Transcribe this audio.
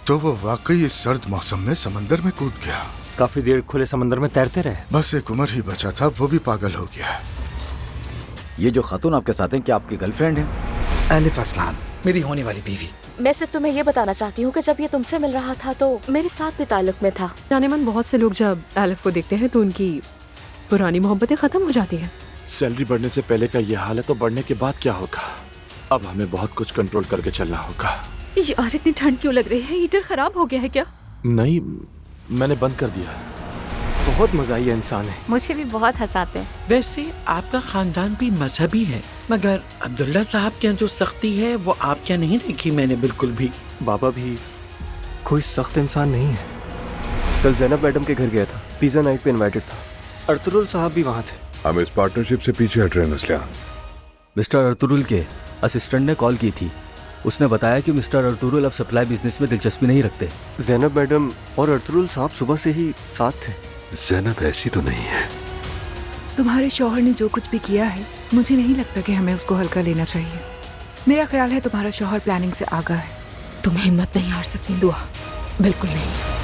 तो वो वाकई इस सर्द मौसम में समंदर में कूद गया। काफी देर खुले समंदर में तैरते रहे। बस एक उमर ही बचा था, वो भी पागल हो गया। ये जो खातून आपके साथ हैं, क्या आपकी गर्लफ्रेंड है? आलिफ असलान, मेरी होने वाली बीवी। मैं सिर्फ तुम्हें ये बताना चाहती हूँ कि जब ये तुमसे मिल रहा था तो मेरे साथ भी ताल्लुक में था। जाने मन बहुत से लोग जब आलिफ को देखते हैं तो उनकी पुरानी मोहब्बतें खत्म हो जाती हैं। सैलरी बढ़ने से पहले का ये हाल है तो बढ़ने के बाद क्या होगा? अब हमें बहुत कुछ कंट्रोल करके चलना होगा। यार इतनी ठंड क्यों लग रही है? हीटर खराब हो गया है क्या? नहीं, मैंने बंद कर दिया। बहुत मज़ाहिया इंसान है। मुझे भी बहुत हंसाते हैं। वैसे आपका खानदान भी मजहबी है, मगर अब्दुल्ला साहब के यहाँ जो सख्ती है वो आप क्या नहीं देखी मैंने बिल्कुल भी। बाबा भी कोई सख्त इंसान नहीं है। कल जैनब मैडम के घर गया था, पिज़्ज़ा नाइट पे इनवाइटेड था। अर्तुरुल साहब भी वहाँ थे। हम इस पार्टनरशिप से पीछे हट रहे हैं नस्लियान। मिस्टर अर्तुरुल के असिस्टेंट ने कॉल की थी। उसने बताया कि मिस्टर अर्तुरुल अब सप्लाई बिजनेस में दिलचस्पी नहीं रखते। जैनब मैडम और अर्तुरुल साहब सुबह से ही साथ थे। जैनब ऐसी तो नहीं है। तुम्हारे शौहर ने जो कुछ भी किया है, मुझे नहीं लगता कि हमें उसको हल्का लेना चाहिए। मेरा ख्याल है तुम्हारा शौहर प्लानिंग से आगाह है। तुम हिम्मत नहीं हार सकती दुआ, बिल्कुल नहीं।